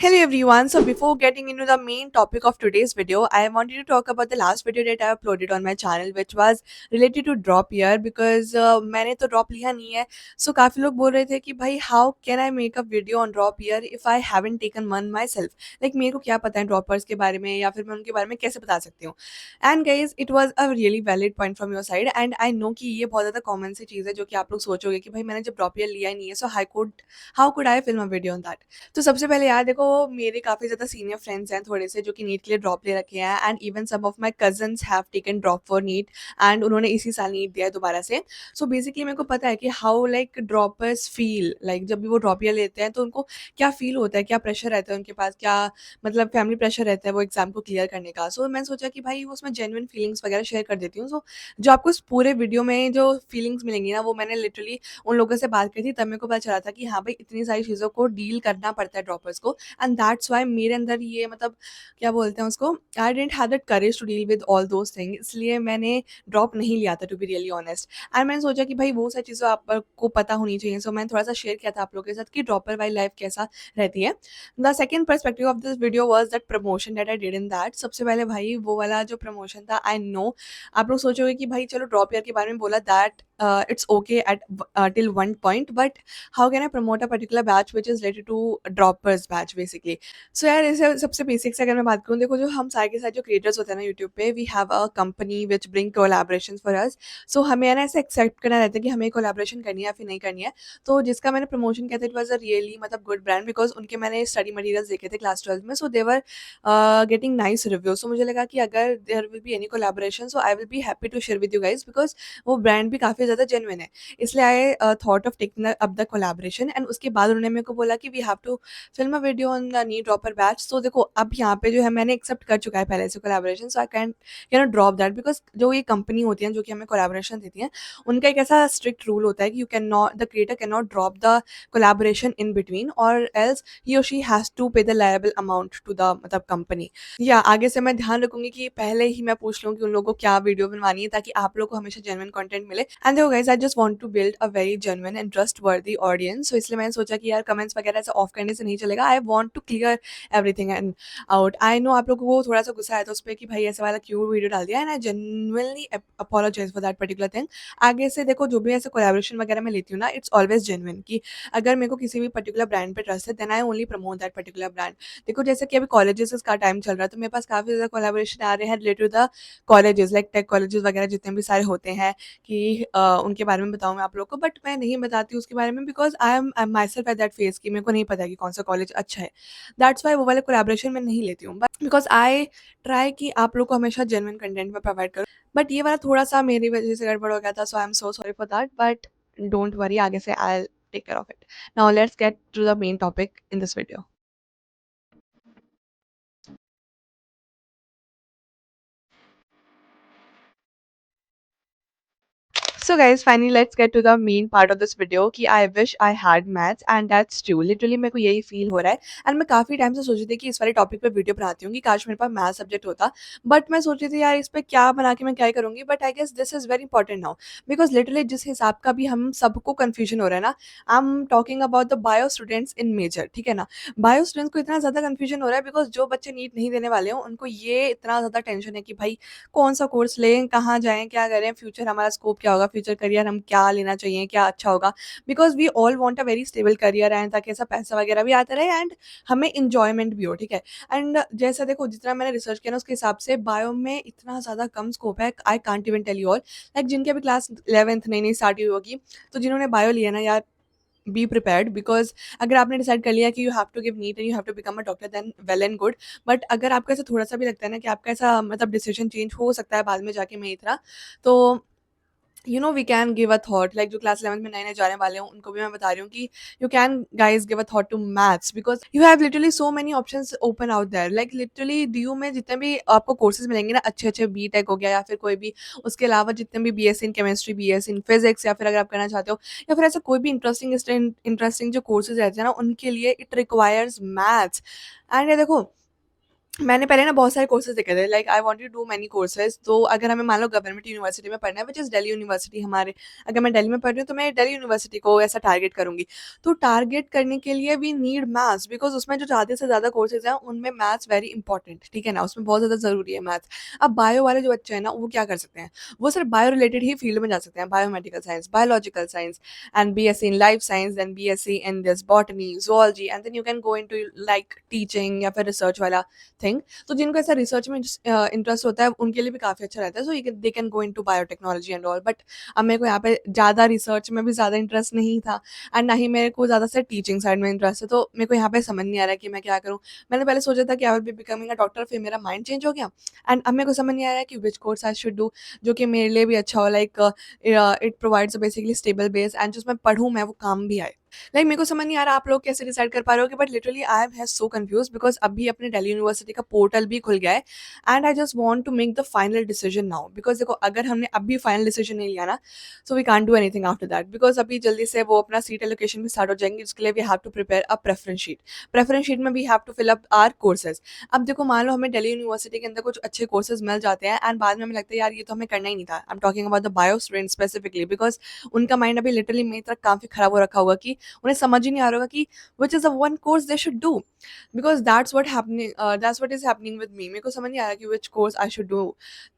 Hello everyone. So before getting into the main topic of today's video, I wanted to talk about the last video that I uploaded on my channel, which was related to drop year because मैंने तो drop लिया नहीं है. So काफी लोग बोल रहे थे कि भाई how can I make a video on drop year if I haven't taken one myself? Like मेरे को क्या पता है droppers के बारे में या फिर मैं उनके बारे में कैसे बता सकती हूँ? And guys, it was a really valid point from your side and I know कि ये बहुत ज़्यादा common सी चीज़ है जो कि आप लोग सोचोगे कि भाई मैंने जब drop year लिया ही नहीं है, so how could I film a video on that? तो सबसे पहले यार देखो मेरे काफ़ी ज़्यादा सीनियर फ्रेंड्स हैं थोड़े से जो कि नीट के लिए ड्रॉप ले रखे हैं and even some of my cousins have taken drop for NEET and उन्होंने इसी साल नीट दिया है दोबारा से। सो बेसिकली मेरे को पता है कि how like droppers feel like जब भी वो ड्रॉप ईयर लेते हैं तो उनको क्या फ़ील होता है, क्या प्रेशर रहता है उनके पास, क्या मतलब फैमिली प्रेशर रहता है वो एग्ज़ाम को क्लियर करने का। सो मैंने सोचा कि भाई उसमें जेन्युइन फीलिंग्स वगैरह शेयर कर देती हूँ। सो जो आपको इस पूरे वीडियो में जो फीलिंग्स मिलेंगी ना वो मैंने लिटरली उन लोगों से बात करी थी तब मेरे को पता चला था कि हाँ भाई इतनी सारी चीज़ों को डील करना पड़ता है ड्रॉपर्स को एंड दैट्स वाई मेरे अंदर ये मतलब क्या बोलते हैं उसको I don't have that courage to deal with all those thing इसलिए मैंने ड्रॉप नहीं लिया था to be really honest and मैंने सोचा कि भाई वो सारी चीज़ें आपको पता होनी चाहिए सो मैंने थोड़ा सा शेयर किया था आप लोगों के साथ कि ड्रॉपर वाली लाइफ कैसा रहती है। The second perspective of this video was that promotion that I did in that. सबसे पहले भाई वो वाला जो प्रमोशन था आई नो आप लोग सोचोगे कि भाई चलो ड्रॉप ईयर के बारे में बोला that it's okay at till one point but how can I promote a particular batch which is related to droppers batch basically. So यार इसे सबसे बेसिक से अगर मैं बात करूँ देखो जो हम सारे के सारे जो क्रिएटर्स होते हैं ना यूट्यूब पे we have a company which bring collaboration for us. So हमें है ना ऐसे एक्सेप्ट करना रहता है कि हमें कोलैबोरेशन करनी है या फिर नहीं करनी है। तो जिसका मैंने प्रमोशन किया था इट वॉज अ रियली मतलब गुड ब्रांड बिकॉज उनके मैंने स्टडी मटीरियल्स देखे थे क्लास 12 में so they were getting nice review. So मुझे लगा कि अगर there will be any collaboration so I will be happy to share with you guys because वो ब्रांड भी काफ़ी ज़्यादा जेन्युइन है। इसलिए I thought of taking up the collaboration and उसके बाद उन्होंने मेरे को बोला कि we have to film a video on the NEET dropper batch. तो देखो अब यहाँ पे जो है मैंने एक्सेप्ट कर चुका है पहले से collaboration so I can drop that because जो ये कंपनी होती है जो कि हमें कोलैबोरेशन देती हैं उनका एक ऐसा स्ट्रिक्ट रूल होता है कि you can not the creator can not drop the collaboration in between और एल्स ही और she has to pay the liable amount to the मतलब कंपनी। या आगे से मैं ध्यान रखूंगी कि पहले ही मैं पूछ लूँ कि उन लोगों को क्या वीडियो बनवानी है ताकि आप लोग को हमेशा जेन्युइन कंटेंट मिले। एंड देखो guys I just want to build a very genuine and trustworthy audience. So इसलिए मैंने सोचा कि यार कमेंट्स वगैरह ऐसे ऑफ करने से नहीं चलेगा। I want to clear everything and out. I know आप लोगों को थोड़ा सा गुस्सा आया था उस पर कि भाई ऐसा वाला क्यों वीडियो डाल दिया and I genuinely apologize for that particular thing. आगे से देखो जो भी ऐसे कोलैबोरेशन वगैरह मैं लेती हूँ ना इट्स ऑलवेज जेन्युइन कि अगर मेरे को किसी भी पर्टिकुलर ब्रांड पे ट्रस्ट है then I only promote that particular brand. देखो जैसे कि अभी कॉलेजेस का टाइम चल रहा है तो मेरे पास काफ़ी ज़्यादा कोलैबोरेशन आ रहे हैं related to the colleges like tech colleges वगैरह जितने भी सारे होते हैं कि उनके बारे में बताऊँ मैं आप लोग को बट मैं नहीं बताती उसके बारे में because I am my self at that phase कि मेरे को नहीं पता कि कौन सा कॉलेज अच्छा है। दैट्स वाई वो वाले कोलैबोरेशन मैं नहीं लेती हूँ बट बिकॉज आई ट्राई कि आप लोग को हमेशा जेन्युइन कंटेंट में प्रोवाइड करूँ। बट ये वाला थोड़ा सा मेरी वजह से गड़बड़ हो गया था so I am so sorry for that but don't worry आगे से I take care of it. Now let's get to the main topic in this video. So guys, finally let's get to the main part of this video कि I wish I had maths and that's true. Literally मेरे को यही feel हो रहा है and मैं काफ़ी time से सोच रही थी कि इस वाले टॉपिक पे वीडियो बनाती हूँ कि काश मेरे पास मैथ्स सब्जेक्ट होता बट मैं सोच रही थी यार इस पे क्या बना के मैं क्या ही करूँगी but I guess this is very important now because literally जिस हिसाब का भी हम सबको कन्फ्यूजन हो रहा है ना I am talking about the bio students in major ठीक है ना। बायो स्टूडेंट्स को इतना ज़्यादा कन्फ्यूजन हो रहा है बिकॉज जो बच्चे नीट नहीं देने वाले हों उनको ये इतना ज़्यादा टेंशन है कि भाई कौन सा कोर्स लें, कहाँ जाएँ, क्या करें, फ्यूचर हमारा स्कोप क्या होगा, फ्यूचर करियर हम क्या लेना चाहिए, क्या अच्छा होगा। Because we all want a very stable career and ताकि ऐसा पैसा वगैरह भी आता रहे एंड हमें एन्जॉयमेंट भी हो, ठीक है? एंड जैसा देखो जितना मैंने रिसर्च किया ना उसके हिसाब से बायो में इतना ज़्यादा कम स्कोप है, I can't even tell you all. Like जिनकी अभी क्लास 11th नई-नई स्टार्ट हुई होगी, तो जिन्होंने बायो लिया ना यार बी प्रिपेयर्ड बिकॉज अगर आपने डिसाइड कर लिया कि you have to give NEET and you have to become a doctor then well and good. But अगर आपको ऐसा थोड़ा सा भी लगता है ना कि आपका ऐसा मतलब डिसीजन चेंज हो सकता है बाद में जाके मेरी तरह तो you know we can give a thought like जो क्लास 11 में नए नए जाने वाले हैं उनको भी मैं बता रही हूँ कि you can guys give a thought to maths because you have literally so many options open out there. Like literally D में जितने भी आपको कोर्सेज मिलेंगे ना अच्छे अच्छे बी टेक हो गया या फिर कोई भी उसके अलावा जितने भी B S in chemistry B S in physics या फिर अगर आप करना चाहते हो या फिर ऐसा कोई भी इंटरेस्टिंग जो कोर्सेज रहते हैं ना उनके लिए इट रिक्वायर्स मैथ्स। एंड ये देखो मैंने पहले ना बहुत सारे कोर्सेज़ देखे थे, like I wanted to do many courses. तो अगर हमें मान लो गवर्नमेंट यूनिवर्सिटी में पढ़ना है, व्हिच इज़ दिल्ली यूनिवर्सिटी हमारे, अगर मैं दिल्ली में पढ़ रही हूँ तो मैं दिल्ली यूनिवर्सिटी को ऐसा टारगेट करूँगी। तो टारगेट करने के लिए वी नीड मैथ्स, बिकॉज़ उसमें जो ज़्यादा से ज़्यादा कोर्सेज़ हैं उनमें मैथ्स वेरी इंपॉर्टेंट, ठीक है ना? उसमें बहुत ज़्यादा ज़रूरी है मैथ्स। अब बायो वाले जो बच्चे हैं ना, वो क्या कर सकते हैं, वो सिर्फ बायो रिलेटेड ही फील्ड में जा सकते हैं, biomedical science, biological science, and BSc in life science, then BSc in this botany, zoology, and then you can go into like teaching या फिर रिसर्च वाला थिंग। तो जिनको ऐसा रिसर्च में इंटरेस्ट होता है उनके लिए भी काफ़ी अच्छा रहता है, so they can go into biotechnology and all. But अब मेरे को यहाँ पे ज़्यादा रिसर्च में भी ज़्यादा इंटरेस्ट नहीं था, एंड ना ही मेरे को ज़्यादा से टीचिंग साइड में इंटरेस्ट है, तो मेरे को यहाँ पे समझ नहीं आ रहा है कि मैं क्या करूँ। मैंने पहले सोचा था कि आई will be becoming a doctor, फिर मेरा माइंड चेंज हो गया, एंड अब मेरे को समझ नहीं आ रहा है कि which course I should do जो कि मेरे लिए भी अच्छा हो, like it provides basically stable base, and जो मैं पढ़ूँ मैं वो काम भी आए। लाइक मेरे को समझ नहीं आ रहा आप लोग कैसे डिसाइड कर पा रहे हो, कि but literally I am so confuse, because अभी अपने दिल्ली यूनिवर्सिटी का पोर्टल भी खुल गया है, and I just want to make the final decision now, because देखो अगर हमने अभी फाइनल डिसीजन नहीं लिया ना, so we can't do anything after that, because अभी जल्दी से वो अपना सीट एलोकेशन भी स्टार्ट हो जाएंगे, जिसके लिए we have to prepare a preference sheet में we have to fill up our courses. अब देखो मान लो हमें दिल्ली यूनिवर्सिटी के अंदर कुछ अच्छे कोर्सेज मिल जाते हैं, एंड बाद में हमें लगता है यार ये तो हमें करना ही नहीं था। आई am talking about the bio student specifically, because उनका माइंड अभी लिटरली मेरी तरह काफ़ी खराब हो रखा होगा कि उन्हें समझ ही नहीं आ रहा होगा कि which is the one course they should do, because that's what is happening with me. मेरे को समझ नहीं आ रहा कि which course I should do,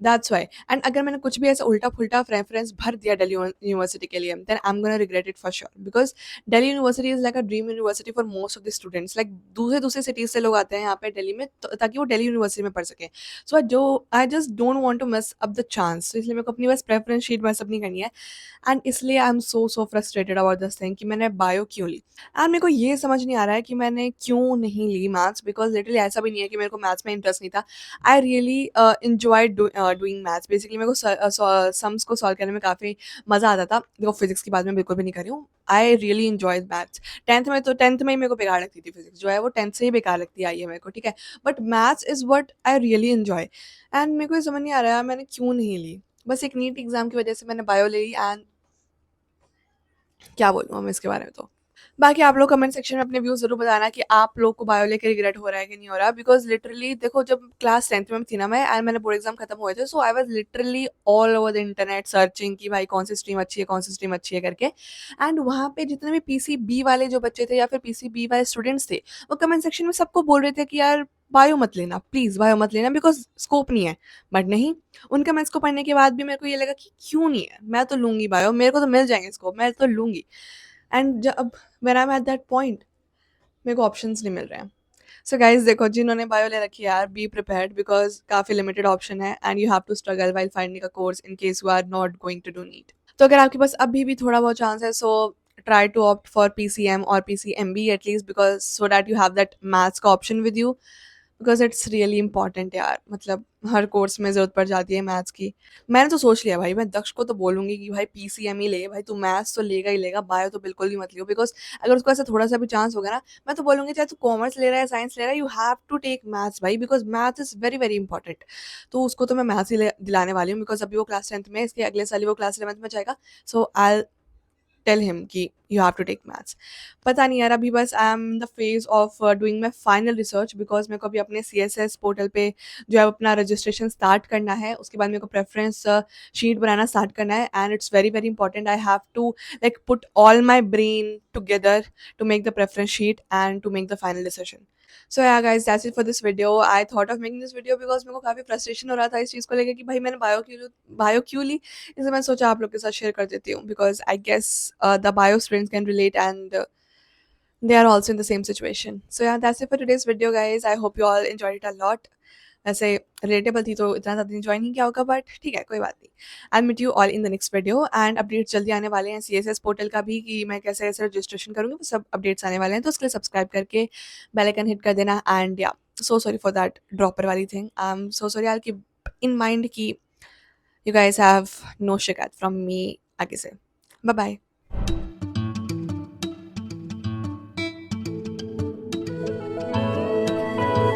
that's why. And अगर मैंने कुछ भी ऐसा उल्टा फुल्टा रेफरेंस भर दिया दिल्ली यूनिवर्सिटी के लिए, then I am gonna regret it for sure, because Delhi university is like a dream university for most of the students. Like दूसरे दूसरे सिटीज से लोग आते हैं यहाँ पे दिल्ली में, ताकि वो दिल्ली यूनिवर्सिटी में पढ़ सकें। So I just don't want to miss up the chance, इसलिए मेरे को अपनी बस प्रेफरेंस शीट बस अपनी करनी है, एंड इसलिए आई am so frustrated about this thing कि मैंने बायो क्यों ली। एंड मेरे को ये समझ नहीं आ रहा है कि मैंने क्यों नहीं ली मैथ्स, बिकॉज लिटरली ऐसा भी नहीं है कि मेरे को मैथ्स में इंटरेस्ट नहीं था। I really enjoy doing maths, basically मेरे को सम्स को सॉल्व करने में काफ़ी मज़ा आता था। देखो फिजिक्स की बात मैं बिल्कुल भी नहीं कर रही हूँ, I really enjoy maths. Tenth में ही मेरे को बेकार लगती थी फिजिक्स, जो है वो टेंथ से ही बेकार लगती आई है मेरे को, ठीक है। But maths is what I really enjoy, and मेरे को ये समझ नहीं आ रहा है मैंने क्यों नहीं ली। बस एक नीट एग्जाम की वजह से मैंने बायो ले ली, एंड क्या बोलूँ मैं इसके बारे में तो। बाकी आप लोग कमेंट सेक्शन में अपने व्यूज़ ज़रूर बताना कि आप लोग को बायो लेके रिग्रेट हो रहा है कि नहीं हो रहा, बिकॉज़ लिटरली देखो जब क्लास 10th में थी ना मैं, एंड मैंने बोर्ड एग्ज़ाम खत्म हुए थे, so I was literally all over the internet searching कि भाई कौन सी स्ट्रीम अच्छी है, कौन सी स्ट्रीम अच्छी है करके। एंड वहाँ पे जितने भी पीसीबी वाले जो बच्चे थे या फिर पीसीबी वाले स्टूडेंट्स थे, वो कमेंट सेक्शन में सबको बोल रहे थे कि यार बायो मत लेना, प्लीज़ बायो मत लेना, बिकॉज़ स्कोप नहीं है। बट नहीं, उन कमेंट्स को पढ़ने के बाद भी मेरे को ये लगा कि क्यों नहीं है, मैं तो लूँगी बायो, मेरे को तो मिल जाएँगे स्कोप, मैं तो लूँगी। एंड जब when I am at that point, मेरे को ऑप्शंस नहीं मिल रहे हैं। सो गाइस देखो जिन्होंने बायो ले रखी है यार, बी प्रिपेयर्ड, बिकॉज काफ़ी लिमिटेड ऑप्शन है, and you have to struggle while finding a course in case you are not going to do NEET. तो अगर आपके पास अभी भी थोड़ा बहुत चांस है, so try to opt for PCM और PCMB at least, because so that you have that maths का option with you, because it's really important यार। मतलब हर कोर्स में ज़रूरत पड़ जाती है मैथ्स की। मैंने तो सोच लिया भाई, मैं दक्ष को तो बोलूँगी कि भाई पीसीएम ही ले, भाई तू मैथ्स तो लेगा ही लेगा, बायो तो बिल्कुल भी मत लियो, बिकॉज़ अगर उसको ऐसा थोड़ा-सा भी चांस होगा ना, मैं तो बोलूँगी चाहे तू कॉमर्स ले रहा है, साइंस ले रहा है, you have to take maths भाई, because math is very, very important. तो उसको तो मैं मैथ्स ही ले दिलाने वाली हूँ, बिकॉज़ अभी वो क्लास 10th में है, इसके अगले साल ही वो क्लास 11th में जाएगा। सो आई टेल हिम कि you have to take maths. पता नहीं यार, अभी बस I am the phase of doing my final research, because मेरे को अभी अपने CSS पोर्टल पे जो है अपना रजिस्ट्रेशन स्टार्ट करना है, उसके बाद मेरे को प्रेफरेंस शीट बनाना स्टार्ट करना है, and it's very very important. I have to like put all my brain together to make the preference sheet and to make the final decision. So yeah guys that's it for this video. I thought of making this video because मेरे को काफ़ी frustration हो रहा था इस चीज़ को लेकर कि भाई मैंने बायो क्यों ली, इसलिए मैंने सोचा आप लोग के साथ शेयर कर देती हूँ, because I guess the bio students can relate, and they are also in the same situation. So yeah, that's it for today's video guys. I hope you all enjoyed it a lot. वैसे relatable थी तो इतना ज़्यादा enjoy नहीं किया होगा, but ठीक है कोई बात नहीं। I meet you all in the next video, and updates जल्दी आने वाले हैं CSS पोर्टल का भी, कि मैं कैसे कैसे रजिस्ट्रेशन करूँगी, वो सब अपडेट्स आने वाले हैं, तो उसके लिए सब्सक्राइब करके बेल आइकन हिट कर देना। And yeah so sorry for that dropper वाली thing, I am so sorry, I keep in mind कि यू गाइस हैव नो शिकायत फ्रॉम मी आगे से। Bye bye.